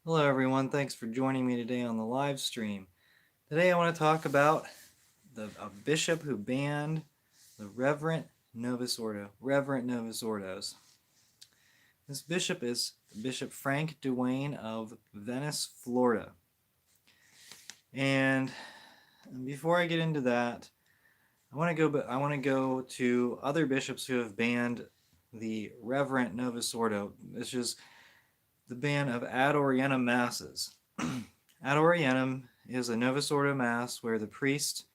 Hello, everyone. Thanks for joining me today on the live stream. Today, I want to talk about a bishop who banned the Reverent Novus Ordos. This bishop is Bishop Frank Duane of Venice, Florida. And before I get into that, I want to go to other bishops who have banned the Reverent Novus Ordo. This is the ban of ad orientem masses. Ad orientem is a Novus Ordo Mass where the priest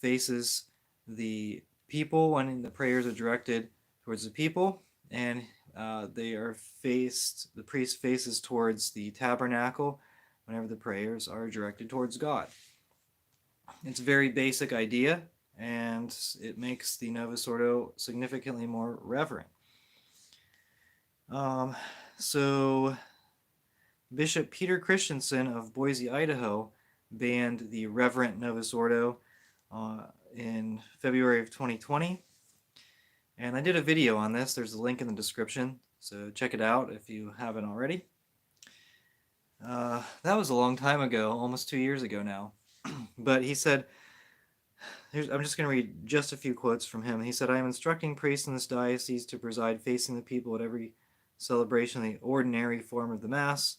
faces the people when the prayers are directed towards the people, and the priest faces towards the tabernacle whenever the prayers are directed towards God. It's a very basic idea, and it makes the Novus Ordo significantly more reverent. Um, so Bishop Peter Christensen of Boise, Idaho, banned the Reverent Novus Ordo in February of 2020. And I did a video on this. There's a link in the description, so check it out if you haven't already. That was a long time ago, almost 2 years ago now. But he said, I'm just going to read just a few quotes from him. He said, I am instructing priests in this diocese to preside facing the people at every celebration of the ordinary form of the Mass.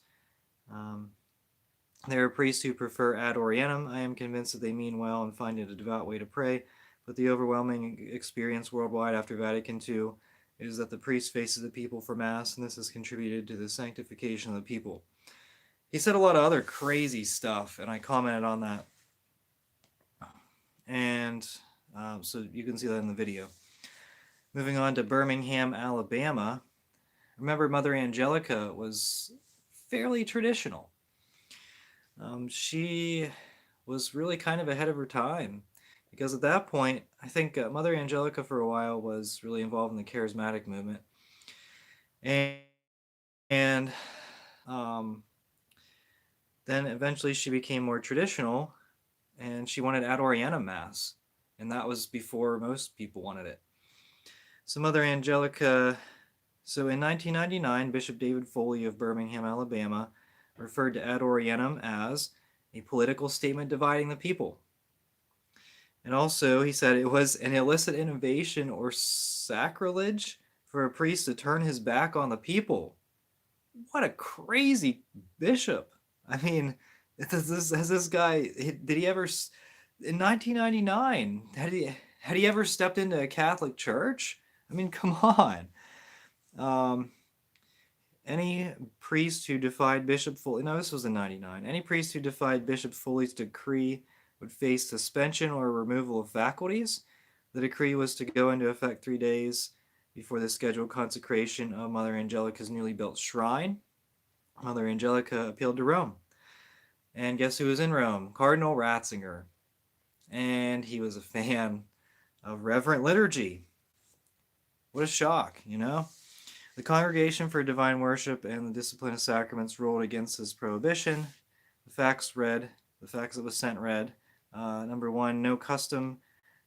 There are priests who prefer ad orientem. I am convinced that they mean well and find it a devout way to pray, but the overwhelming experience worldwide after Vatican II is that the priest faces the people for Mass, and this has contributed to the sanctification of the people. He said a lot of other crazy stuff, and I commented on that. And so you can see that in the video. Moving on to Birmingham, Alabama. Remember, Mother Angelica was fairly traditional. She was really kind of ahead of her time because at that point, I think Mother Angelica for a while was really involved in the charismatic movement. And then eventually she became more traditional and she wanted ad orientem Mass. And that was before most people wanted it. So Mother Angelica, so in 1999, Bishop David Foley of Birmingham, Alabama, referred to ad orientem as a political statement dividing the people. And also, he said it was an illicit innovation or sacrilege for a priest to turn his back on the people. What a crazy bishop. I mean, has this guy, did he ever, in 1999, had he ever stepped into a Catholic church? I mean, come on. Any priest who defied Bishop Foley, no, this was in 99. Any priest who defied Bishop Foley's decree would face suspension or removal of faculties. The decree was to go into effect 3 days before the scheduled consecration of Mother Angelica's newly built shrine. Mother Angelica appealed to Rome. And guess who was in Rome? Cardinal Ratzinger. And he was a fan of Reverent Liturgy. What a shock, you know? The Congregation for Divine Worship and the Discipline of Sacraments ruled against this prohibition. The facts that was sent read. Number one, no custom,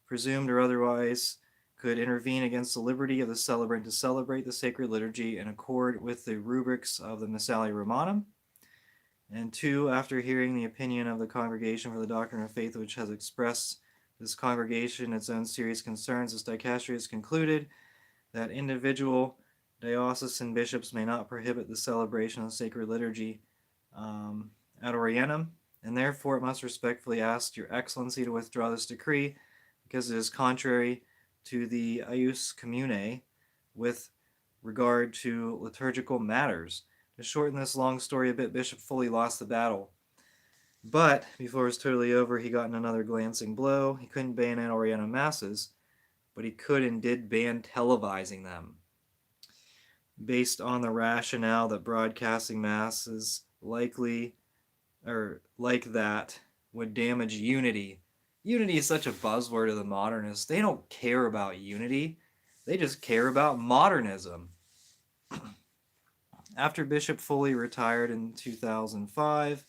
presumed or otherwise, could intervene against the liberty of the celebrant to celebrate the sacred liturgy in accord with the rubrics of the Missale Romanum. And two, after hearing the opinion of the Congregation for the Doctrine of Faith, which has expressed this congregation its own serious concerns, this dicastery has concluded that individual diocesan bishops may not prohibit the celebration of sacred liturgy ad orientem, and therefore it must respectfully ask Your Excellency to withdraw this decree because it is contrary to the ius commune with regard to liturgical matters. To shorten this long story a bit, Bishop Foley lost the battle. But before it was totally over, he got another glancing blow. He couldn't ban ad orientem masses, but he could and did ban televising them, based on the rationale that broadcasting masses likely, or like that, would damage unity. Unity is such a buzzword of the modernists. They don't care about unity. They just care about modernism. After Bishop Foley retired in 2005,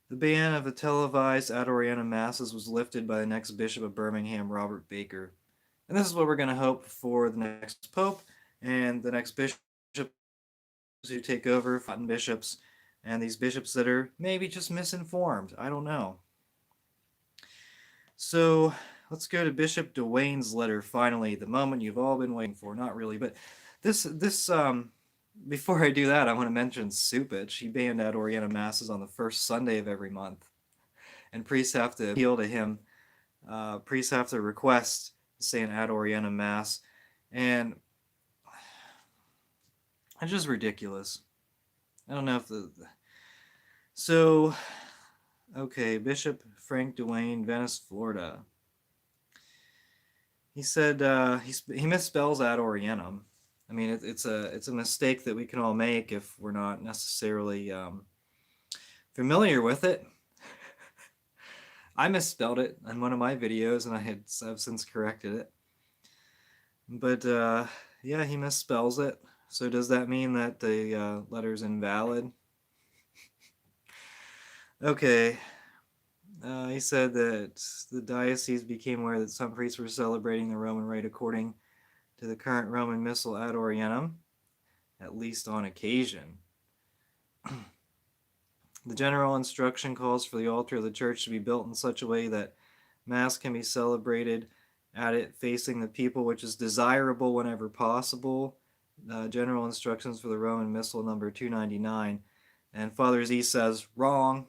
the ban of the televised ad orientem masses was lifted by the next Bishop of Birmingham, Robert Baker. And this is what we're going to hope for the next Pope and the next bishops who take over, Latin bishops, and these bishops that are maybe just misinformed. I don't know. So let's go to Bishop Dwayne's letter. Finally, the moment you've all been waiting for. Not really, but this before I do that, I want to mention Supich. He banned ad orientem masses on the first Sunday of every month, and priests have to appeal to him. Priests have to request to say an ad orientem mass, and it's just ridiculous. I don't know if so. Okay, Bishop Frank Dwayne, Venice, Florida. He said he misspells ad orientem. I mean, it's a mistake that we can all make if we're not necessarily familiar with it. I misspelled it in one of my videos, and I've since corrected it. But yeah, he misspells it. So does that mean that the letter's invalid? Okay. He said that the diocese became aware that some priests were celebrating the Roman rite according to the current Roman Missal ad orientem, at least on occasion. The general instruction calls for the altar of the church to be built in such a way that Mass can be celebrated at it facing the people, which is desirable whenever possible. General instructions for the Roman Missal number 299. And Father Z says, wrong.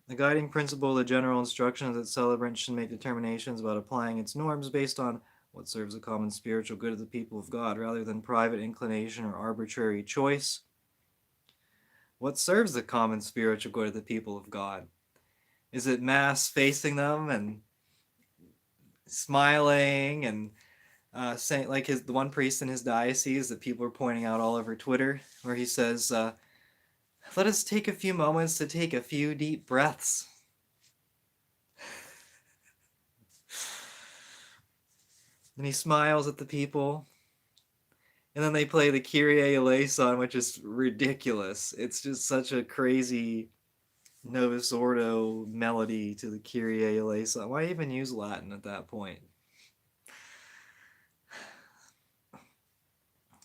The guiding principle of the general instruction is that celebrants should make determinations about applying its norms based on what serves the common spiritual good of the people of God, rather than private inclination or arbitrary choice. What serves the common spiritual good of the people of God? Is it Mass facing them and smiling and saying, like the one priest in his diocese that people are pointing out all over Twitter, where he says, let us take a few moments to take a few deep breaths. And he smiles at the people. And then they play the Kyrie eleison, which is ridiculous. It's just such a crazy Novus Ordo melody to the Kyrie eleison. Why even use Latin at that point?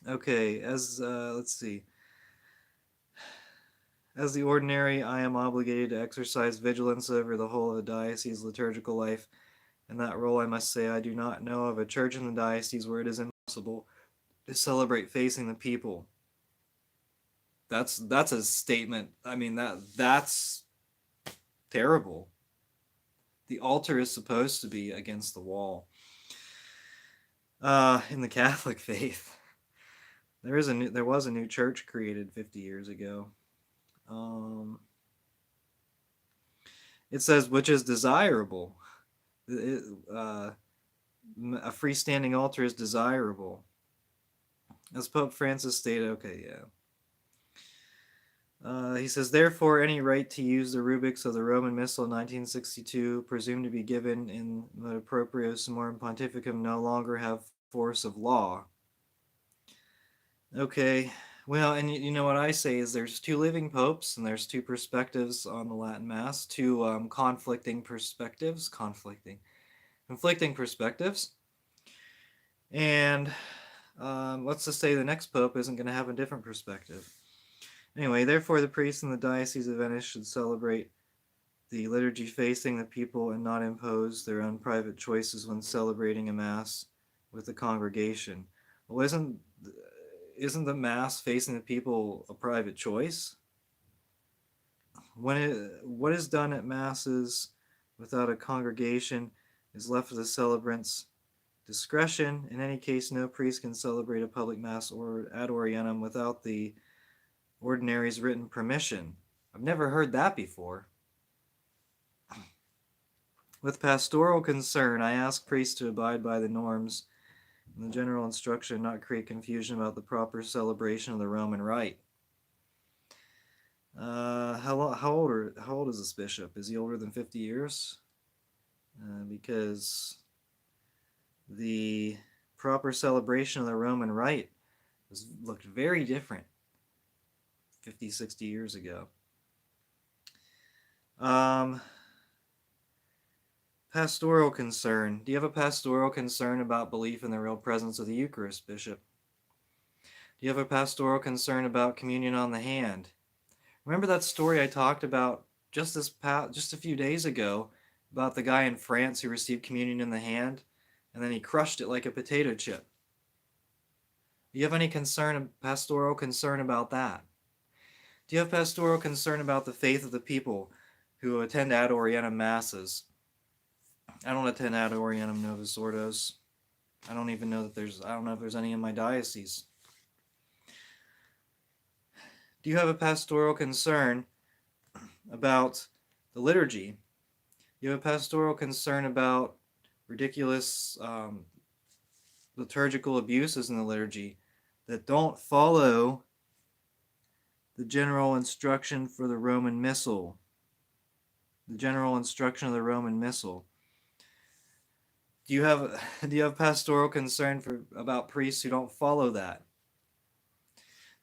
Okay, let's see. As the ordinary, I am obligated to exercise vigilance over the whole of the diocese's liturgical life. In that role, I must say I do not know of a church in the diocese where it is impossible to celebrate facing the people. That's a statement. I mean, that's terrible. The altar is supposed to be against the wall. In the Catholic faith, there was a new church created 50 years ago. It says, which is desirable. A freestanding altar is desirable. As Pope Francis stated, okay, yeah. He says, therefore, any right to use the rubrics of the Roman Missal in 1962, presumed to be given in the Proprio Summorum Pontificum, no longer have force of law. Okay, well, and you know what I say is there's two living popes, and there's two perspectives on the Latin Mass, two conflicting perspectives, and let's just say the next pope isn't going to have a different perspective. Anyway, therefore, the priests in the Diocese of Venice should celebrate the liturgy facing the people and not impose their own private choices when celebrating a Mass with the congregation. Well, isn't the Mass facing the people a private choice? What is done at Masses without a congregation is left to the celebrant's discretion. In any case, no priest can celebrate a public Mass or ad orientem without the ordinary's written permission. I've never heard that before. With pastoral concern, I ask priests to abide by the norms and the general instruction, not create confusion about the proper celebration of the Roman rite. How old is this bishop? Is he older than 50 years? Because the proper celebration of the Roman rite looked very different 50, 60 years ago. Pastoral concern. Do you have a pastoral concern about belief in the real presence of the Eucharist, Bishop? Do you have a pastoral concern about communion on the hand? Remember that story I talked about just a few days ago about the guy in France who received communion in the hand and then he crushed it like a potato chip? Do you have any pastoral concern about that? Do you have pastoral concern about the faith of the people who attend ad orientem masses? I don't attend ad orientem Novus Ordos. I don't even know that I don't know if there's any in my diocese. Do you have a pastoral concern about the liturgy? Do you have a pastoral concern about ridiculous liturgical abuses in the liturgy that don't follow the general instruction for the Roman Missal? The general instruction of the Roman Missal. Do you have pastoral concern about priests who don't follow that?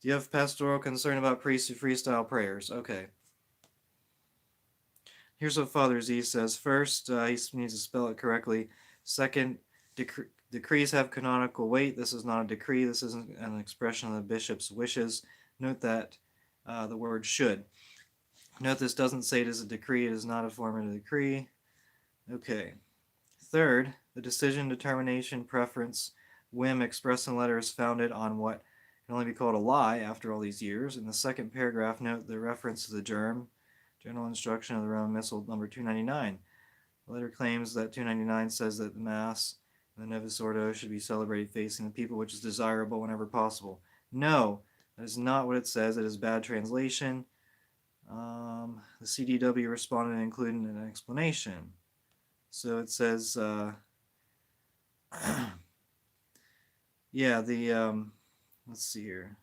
Do you have pastoral concern about priests who freestyle prayers? Okay. Here's what Father Z says. First, he needs to spell it correctly. Second, decrees have canonical weight. This is not a decree. This isn't an expression of the bishop's wishes. Note that the word should. Note this doesn't say it is a decree. It is not a form of a decree. Okay. Third, the decision, determination, preference, whim expressed in letter is founded on what can only be called a lie after all these years. In the second paragraph, note the reference to the general instruction of the Roman Missal number 299. The letter claims that 299 says that the Mass and the Novus Ordo should be celebrated facing the people, which is desirable whenever possible. No, that is not what it says. It is bad translation. The CDW responded and included an explanation. So it says, yeah, let's see here.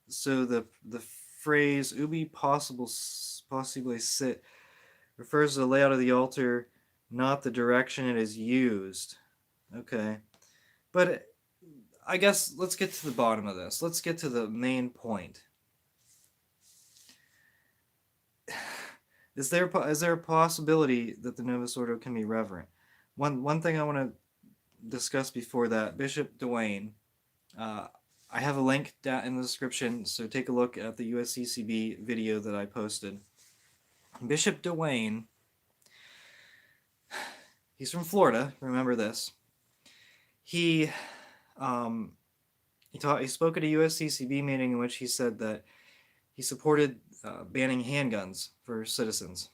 So the phrase ubi possibly sit refers to the layout of the altar, not the direction it is used. Okay. But I guess let's get to the bottom of this. Let's get to the main point. Is there a possibility that the Novus Ordo can be reverent? One thing I want to discuss before that, Bishop Dwayne, I have a link down in the description, so take a look at the USCCB video that I posted. Bishop Dwayne, he's from Florida, remember this. He spoke at a USCCB meeting in which he said that he supported banning handguns for citizens.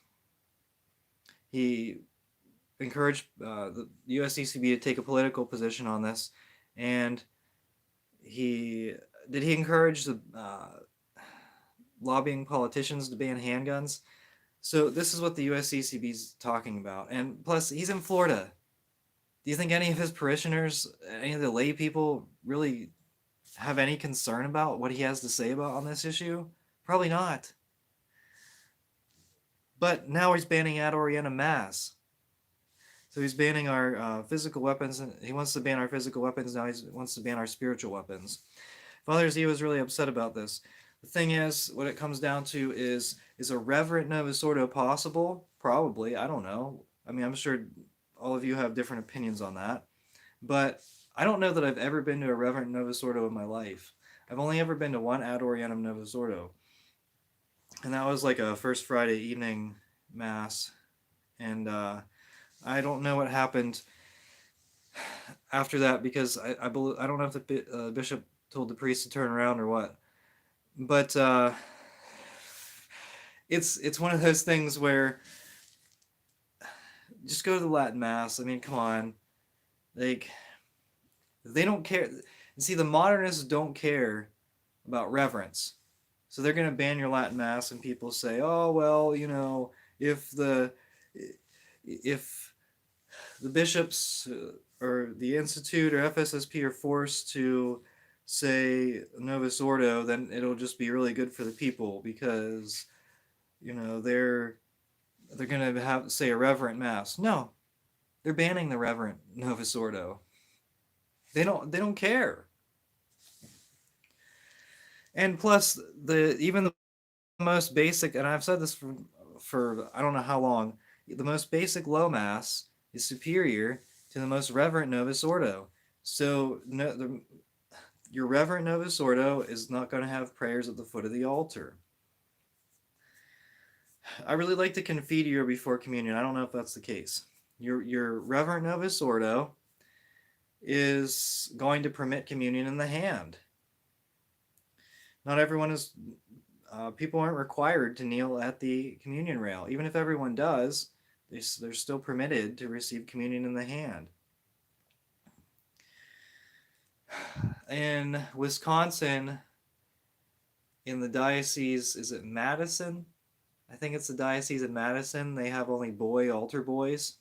He encouraged the USCCB to take a political position on this, and he encourage the lobbying politicians to ban handguns. So this is what the USCCB is talking about, and plus he's in Florida. Do you think any of his parishioners, any of the lay people, really have any concern about what he has to say about on this issue? Probably not. But now he's banning ad orientem mass. So he's banning our physical weapons. He wants to ban our physical weapons. Now he wants to ban our spiritual weapons. Father Z was really upset about this. The thing is, what it comes down to is a reverent Novus Ordo possible? Probably. I don't know. I mean, I'm sure all of you have different opinions on that. But I don't know that I've ever been to a reverent Novus Ordo in my life. I've only ever been to one ad orientem Novus Ordo. And that was like a First Friday evening mass. And I don't know what happened after that, because I don't know if the bishop told the priest to turn around or what. But it's one of those things where just go to the Latin Mass. I mean, come on. Like, they don't care. See, the modernists don't care about reverence. So they're going to ban your Latin Mass, and people say, oh, well, you know, if the bishops or the Institute or FSSP are forced to say Novus Ordo, then it'll just be really good for the people, because, you know, they're going to have, say, a reverent Mass. No, they're banning the reverent Novus Ordo. They don't care. And plus, even the most basic, and I've said this for I don't know how long, the most basic low Mass is superior to the most reverent Novus Ordo. So your reverent Novus Ordo is not going to have prayers at the foot of the altar. I really like the Confiteor before communion. I don't know if that's the case. Your reverent Novus Ordo is going to permit communion in the hand. Not everyone is, people aren't required to kneel at the communion rail. Even if everyone does, they're still permitted to receive communion in the hand. In Wisconsin, in the diocese, is it Madison? I think it's the diocese of Madison. They have only boy altar boys,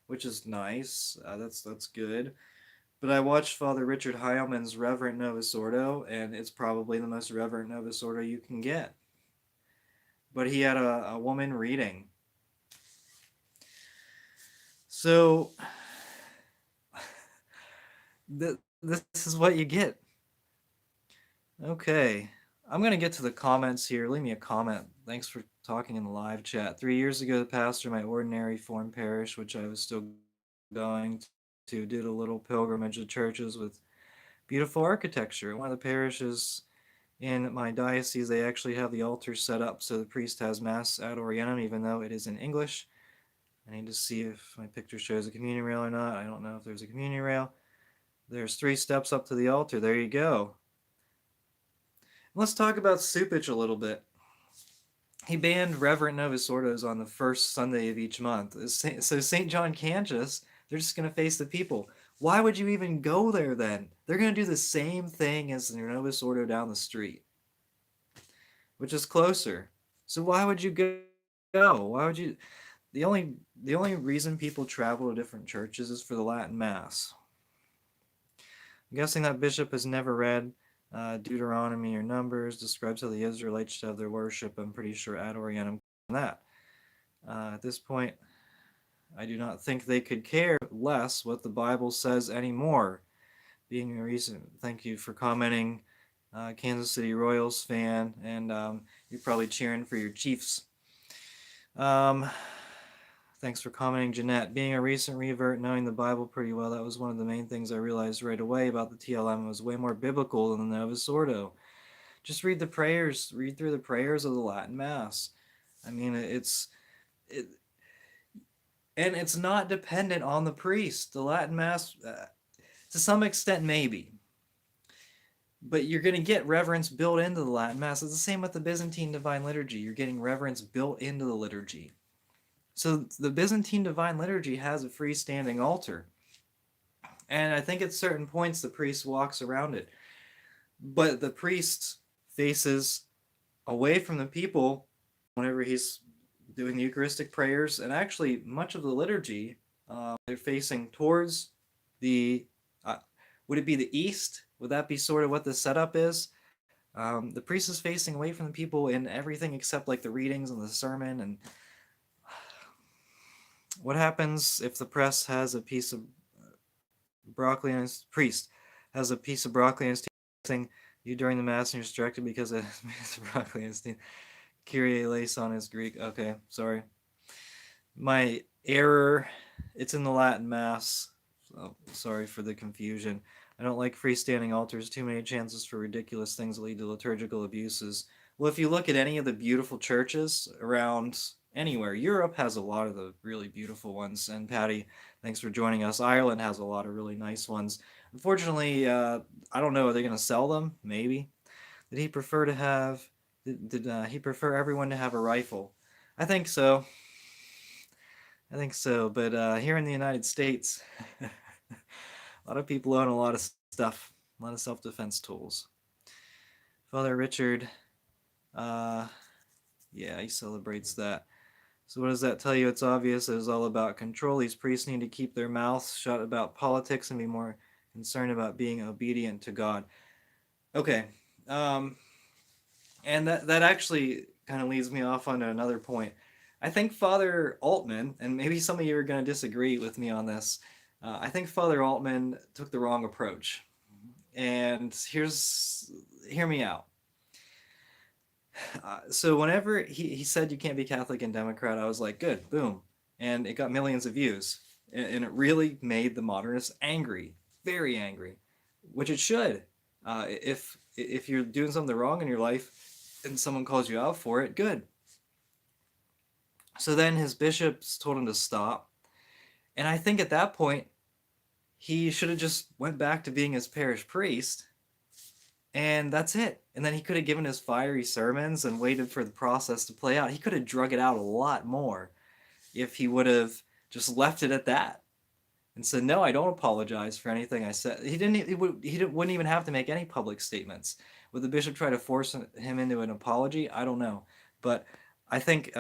which is nice. That's good. But I watched Father Richard Heilman's Reverent Novus Ordo, and it's probably the most reverent Novus Ordo you can get. But he had a woman reading. So this is what you get. Okay. I'm going to get to the comments here. Leave me a comment. Thanks for talking in the live chat. 3 years ago, the pastor of my ordinary form parish, which I was still going to, did a little pilgrimage to churches with beautiful architecture. One of the parishes in my diocese, they actually have the altar set up so the priest has Mass ad Orientem, even though it is in English. I need to see if my picture shows a communion rail or not. I don't know if there's a communion rail. There's 3 steps up to the altar. There you go. Let's talk about Supich a little bit. He banned Reverent Novus Ordos on the first Sunday of each month. So St. John Cantius, they're just going to face the people. Why would you even go there then? They're going to do the same thing as the Novus Ordo down the street, which is closer. So why would you go? Why would you? The only reason people travel to different churches is for the Latin Mass. I'm guessing that bishop has never read Deuteronomy or Numbers, describes how the Israelites should have their worship. I'm pretty sure ad Orientem on that. At this point, I do not think they could care less what the Bible says anymore. Being a recent, thank you for commenting, Kansas City Royals fan, and you're probably cheering for your Chiefs. Thanks for commenting, Jeanette. Being a recent revert, knowing the Bible pretty well, that was one of the main things I realized right away about the TLM. It was way more biblical than the Novus Ordo. Just read the prayers, read through the prayers of the Latin Mass. I mean, and it's not dependent on the priest. The Latin Mass, to some extent, maybe. But you're going to get reverence built into the Latin Mass. It's the same with the Byzantine Divine Liturgy. You're getting reverence built into the liturgy. So the Byzantine Divine Liturgy has a freestanding altar. And I think at certain points the priest walks around it. But the priest faces away from the people whenever he's doing the Eucharistic prayers. And actually, much of the liturgy, they're facing towards the, would it be the east? Would that be sort of what the setup is? The priest is facing away from the people in everything except like the readings and the sermon. And what happens if the priest has a piece of broccoli and his priest has a piece of broccoli and is you during the mass and you're distracted because of broccoli and Kyrie eleison is Greek. Okay, sorry. My error, it's in the Latin Mass. So sorry for the confusion. I don't like freestanding altars. Too many chances for ridiculous things that lead to liturgical abuses. Well, if you look at any of the beautiful churches around anywhere, Europe has a lot of the really beautiful ones. And Patty, thanks for joining us. Ireland has a lot of really nice ones. Unfortunately, I don't know. Are they going to sell them? Maybe. Did he prefer to have? Did he prefer everyone to have a rifle? I think so. I think so. But here in the United States, a lot of people own a lot of stuff, a lot of self-defense tools. Father Richard, yeah, he celebrates that. So what does that tell you? It's obvious it is all about control. These priests need to keep their mouths shut about politics and be more concerned about being obedient to God. Okay. And that actually kind of leads me off onto another point. I think Father Altman, and maybe some of you are going to disagree with me on this, I think Father Altman took the wrong approach. And hear me out. So whenever he said you can't be Catholic and Democrat, I was like, good, boom. And it got millions of views. And it really made the modernists angry, very angry, which it should. If you're doing something wrong in your life and someone calls you out for it, good. So then his bishops told him to stop. And I think at that point, he should have just went back to being his parish priest, and that's it. And then he could have given his fiery sermons and waited for the process to play out. He could have drug it out a lot more if he would have just left it at that and said, "No, I don't apologize for anything I said." Wouldn't even have to make any public statements. Would the bishop try to force him into an apology? I don't know, but I think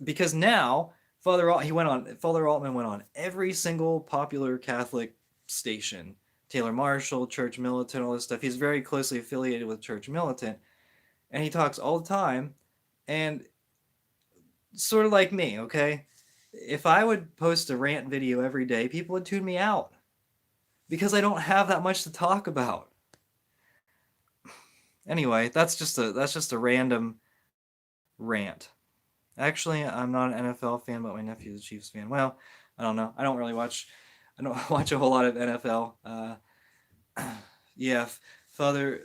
because now Father Altman went on every single popular Catholic station, Taylor Marshall, Church Militant, all this stuff. He's very closely affiliated with Church Militant, and he talks all the time, and sort of like me, okay? If I would post a rant video every day, people would tune me out because I don't have that much to talk about. Anyway, that's just a random rant. Actually, I'm not an NFL fan, but my nephew's a Chiefs fan. Well, I don't know. I don't watch a whole lot of NFL. Yeah, Father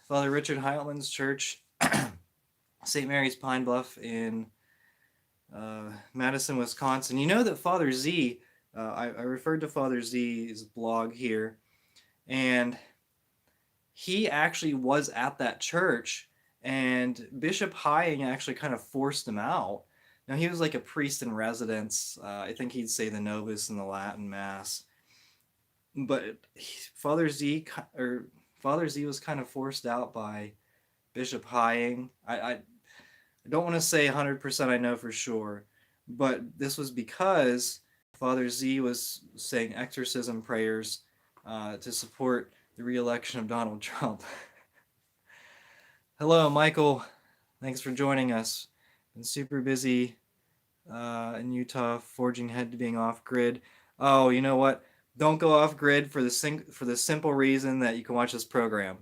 Richard Heilman's church, St. Mary's Pine Bluff in Madison, Wisconsin. You know that Father Z, I referred to Father Z's blog here, and he actually was at that church, and Bishop Hying actually kind of forced him out. Now, he was like a priest in residence. I think he'd say the Novus in the Latin Mass. But Father Z was kind of forced out by Bishop Hying. I don't want to say 100% I know for sure, but this was because Father Z was saying exorcism prayers to support the re-election of Donald Trump. Hello, Michael. Thanks for joining us. Been super busy in Utah, forging ahead to being off grid. Oh, you know what? Don't go off grid for the simple reason that you can watch this program.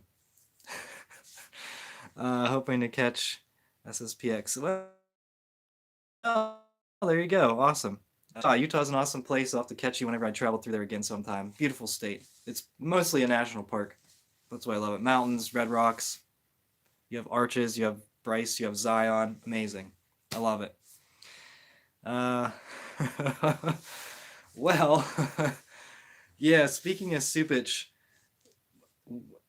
Hoping to catch SSPX. Well, there you go. Awesome. Utah's an awesome place. I'll have to catch you whenever I travel through there again sometime. Beautiful state. It's mostly a national park. That's why I love it. Mountains, red rocks. You have arches. You have Bryce. You have Zion. Amazing. I love it. Well, yeah, speaking of Supich,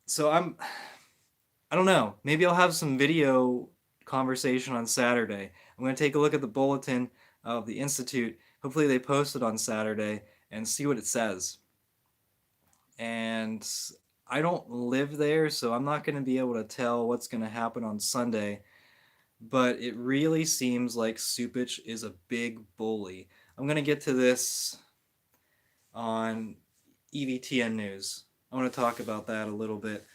so I don't know, maybe I'll have some video conversation on Saturday. I'm going to take a look at the bulletin of the Institute. Hopefully they post it on Saturday and see what it says. And I don't live there, so I'm not going to be able to tell what's going to happen on Sunday. But it really seems like Supich is a big bully. I'm going to get to this on EVTN News. I want to talk about that a little bit.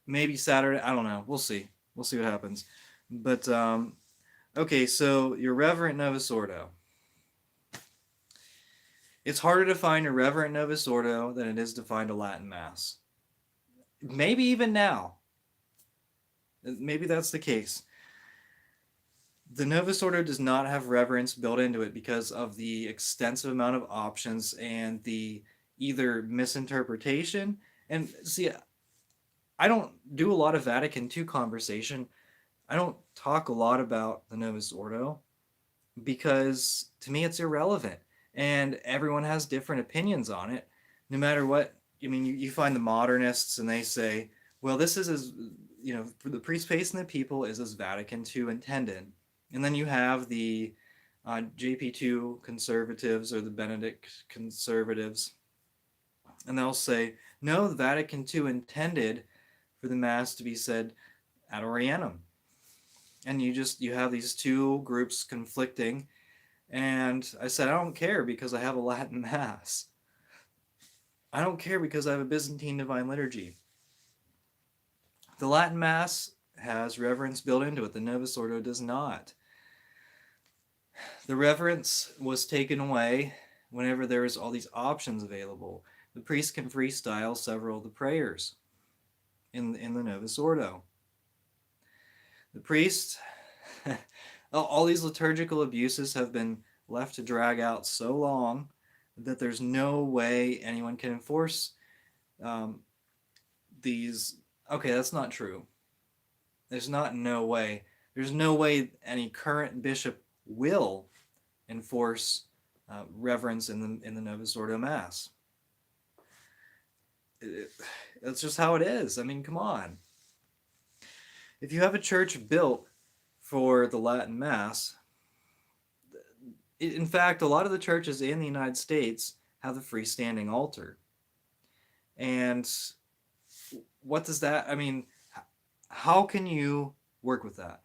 Maybe Saturday. I don't know. We'll see. We'll see what happens. But, okay, so your Reverent Novus Ordo. It's harder to find a Reverent Novus Ordo than it is to find a Latin Mass. Maybe even now. Maybe that's the case. The Novus Ordo does not have reverence built into it because of the extensive amount of options and the either misinterpretation. And see, I don't do a lot of Vatican II conversation. I don't talk a lot about the Novus Ordo because to me it's irrelevant. And everyone has different opinions on it, no matter what. I mean, you find the modernists and they say, well, this is as, for the priest, pace, and the people is as Vatican II intended. And then you have the JP2 conservatives or the Benedict conservatives. And they'll say, no, the Vatican II intended for the Mass to be said ad Orientem. And you have these two groups conflicting. And I said, I don't care because I have a Latin Mass. I don't care because I have a Byzantine Divine Liturgy. The Latin Mass has reverence built into it. The Novus Ordo does not. The reverence was taken away whenever there was all these options available. The priest can freestyle several of the prayers in the Novus Ordo. The priest, All these liturgical abuses have been left to drag out so long that there's no way anyone can enforce um, these. Okay, that's not true. There's not no way. There's no way any current bishop will enforce reverence in the Novus Ordo Mass. That's just how it is. I mean, come on. If you have a church built for the Latin Mass, in fact, a lot of the churches in the United States have the freestanding altar. And what does that, I mean, how can you work with that?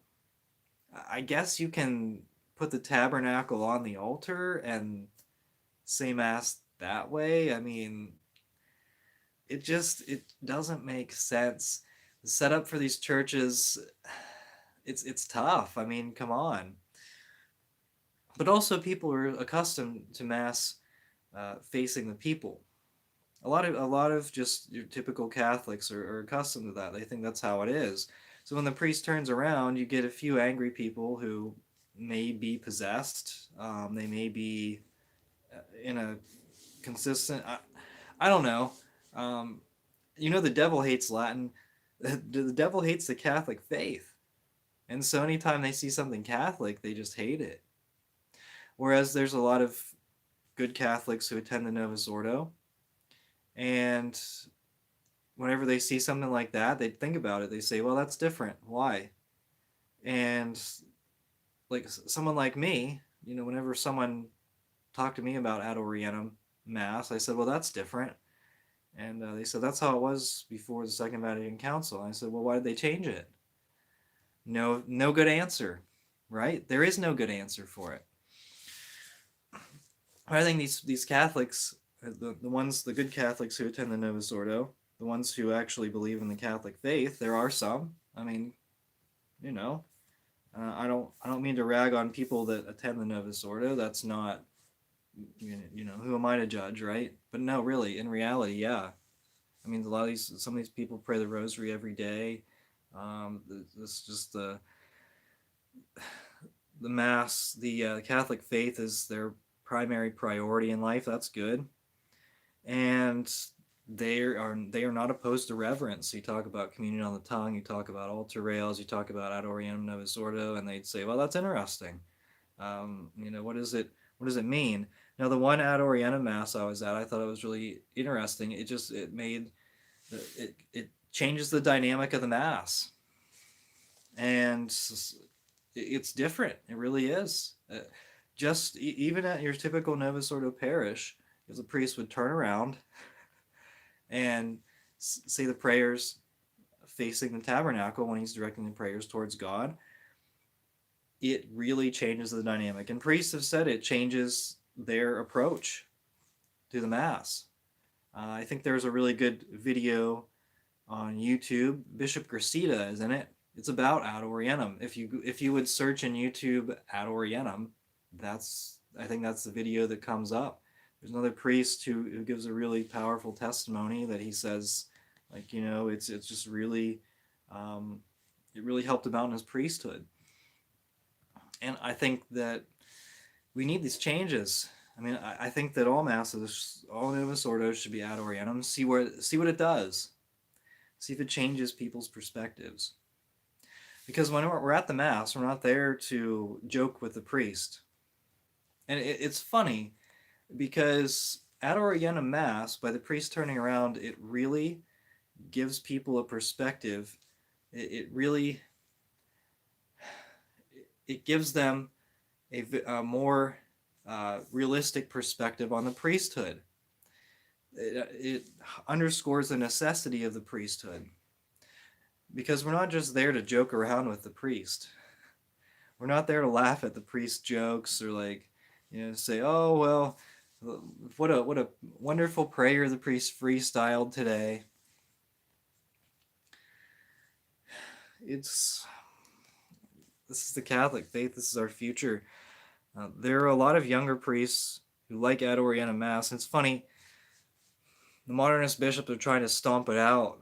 I guess you can put the tabernacle on the altar and say Mass that way. I mean, it doesn't make sense. The setup for these churches, it's tough. I mean, come on. But also, people are accustomed to Mass facing the people. A lot of just your typical Catholics are accustomed to that. They think that's how it is. So when the priest turns around, you get a few angry people who may be possessed. They may be in a consistent. I don't know. The devil hates Latin. The devil hates the Catholic faith, and so anytime they see something Catholic, they just hate it. Whereas there's a lot of good Catholics who attend the Novus Ordo, and whenever they see something like that, they think about it. They say, well, that's different. Why? And like someone like me, whenever someone talked to me about Ad Orientem Mass, I said, well, that's different. And they said, that's how it was before the Second Vatican Council. And I said, well, why did they change it? No good answer, right? There is no good answer for it. I think these Catholics, the good Catholics who attend the Novus Ordo, the ones who actually believe in the Catholic faith, there are some. I mean, I don't mean to rag on people that attend the Novus Ordo. That's not, who am I to judge, right? But no, really, in reality, yeah. I mean, some of these people pray the Rosary every day. It's just the Mass, the Catholic faith is their primary priority in life. That's good, and they are not opposed to reverence. You talk about communion on the tongue, you talk about altar rails, you talk about Ad Orientem Novus Ordo, and they'd say, well, that's interesting. What does it mean? Now, the one Ad Orientem Mass I was at, I thought it was really interesting. It changes the dynamic of the Mass, and it's different. It really is. Just even at your typical Novus Ordo parish, if the priest would turn around and say the prayers facing the tabernacle when he's directing the prayers towards God, it really changes the dynamic. And priests have said it changes their approach to the Mass. I think there's a really good video on YouTube. Bishop Gracita is in it. It's about Ad Orientem. If you would search in YouTube Ad Orientem, I think that's the video that comes up. There's another priest who gives a really powerful testimony that he says, it's just really, it really helped him out in his priesthood. And I think that we need these changes. I mean, I think that all Masses, all Novus Ordos should be Ad Orientem. See what it does. See if it changes people's perspectives. Because when we're at the Mass, we're not there to joke with the priest. And it's funny, because Ad Orientem Mass, by the priest turning around, it really gives people a perspective. It gives them a more realistic perspective on the priesthood. It underscores the necessity of the priesthood, because we're not just there to joke around with the priest. We're not there to laugh at the priest's jokes or say, oh well, what a wonderful prayer the priest freestyled today. This is the Catholic faith. This is our future. There are a lot of younger priests who like Ad Orientem Mass. And it's funny, the modernist bishops are trying to stomp it out,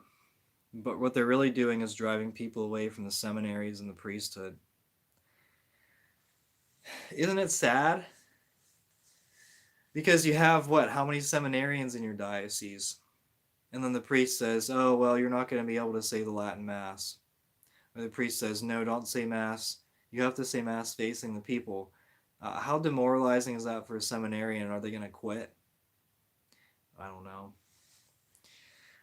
but what they're really doing is driving people away from the seminaries and the priesthood. Isn't it sad? Because you have what? How many seminarians in your diocese? And then the priest says, oh, well, you're not going to be able to say the Latin Mass. Or the priest says, no, don't say Mass. You have to say Mass facing the people. How demoralizing is that for a seminarian? Are they going to quit? I don't know.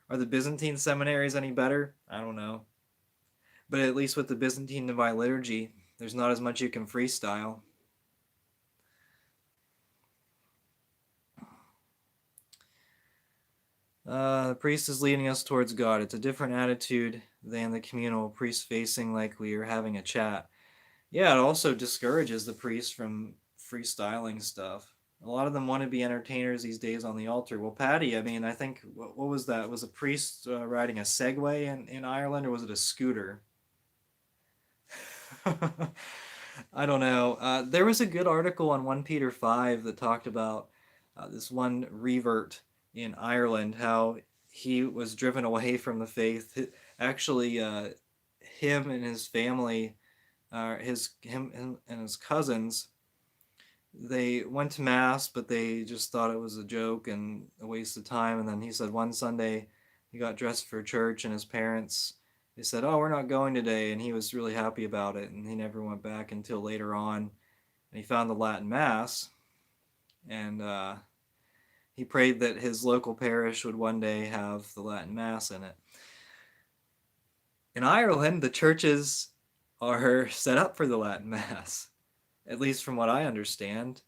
Are the Byzantine seminaries any better? I don't know. But at least with the Byzantine Divine Liturgy, there's not as much you can freestyle. The priest is leading us towards God. It's a different attitude than the communal priest facing like we are having a chat. Yeah, it also discourages the priest from freestyling stuff. A lot of them want to be entertainers these days on the altar. Well, Patty, I mean, I think, what was that? Was a priest riding a Segway in Ireland, or was it a scooter? I don't know. There was a good article on 1 Peter 5 that talked about this one revert in Ireland, how he was driven away from the faith. Actually, him and his family, him and his cousins, they went to mass, but they just thought it was a joke and a waste of time. And then he said one Sunday he got dressed for church, and his parents, they said, "Oh, we're not going today," and he was really happy about it. And he never went back until later on, and he found the Latin Mass, and he prayed that his local parish would one day have the Latin Mass in it. In Ireland, the churches are set up for the Latin Mass, at least from what I understand.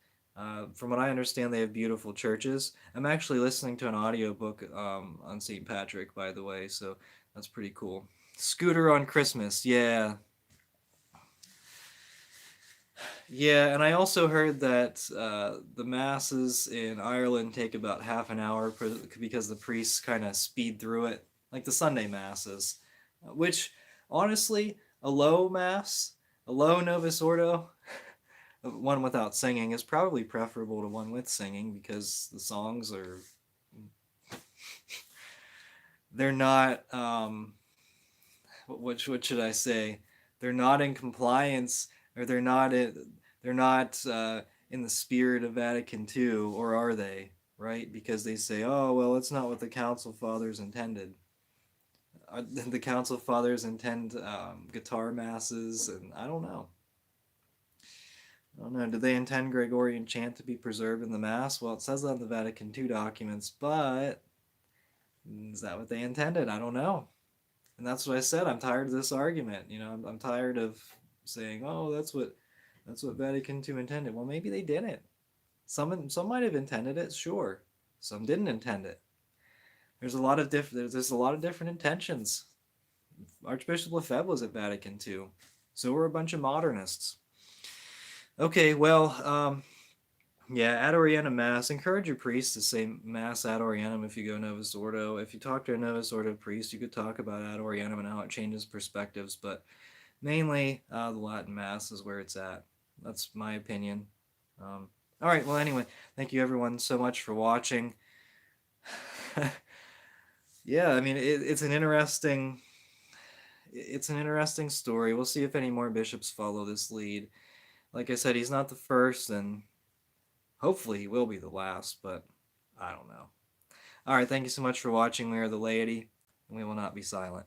From what I understand, they have beautiful churches. I'm actually listening to an audiobook on St. Patrick, by the way, so that's pretty cool. Scooter on Christmas, yeah. Yeah, and I also heard that the masses in Ireland take about half an hour because the priests kind of speed through it, like the Sunday masses, which honestly, a low mass, a low Novus Ordo, one without singing is probably preferable to one with singing, because the songs are, they're not, what should I say? They're not in compliance, or they're not in the spirit of Vatican II, or are they? Right? Because they say, oh, well, it's not what the Council Fathers intended. The Council Fathers intend guitar masses, and I don't know. I don't know. Did they intend Gregorian chant to be preserved in the Mass? Well, it says that in the Vatican II documents, but is that what they intended? I don't know. And that's what I said. I'm tired of this argument. You know, I'm tired of saying, "Oh, that's what Vatican II intended." Well, maybe they didn't. Some might have intended it, sure. Some didn't intend it. There's a lot of different intentions. Archbishop Lefebvre was at Vatican II. So were a bunch of modernists. Okay, well, yeah, ad orientem Mass. Encourage your priest to say Mass ad orientem if you go Novus Ordo. If you talk to a Novus Ordo priest, you could talk about ad orientem and how it changes perspectives, but mainly the Latin Mass is where it's at. That's my opinion. All right, well, anyway, thank you everyone so much for watching. Yeah, I mean, it's an interesting story. We'll see if any more bishops follow this lead. Like I said, he's not the first, and hopefully he will be the last, but I don't know. All right, thank you so much for watching. We are the laity, and we will not be silent.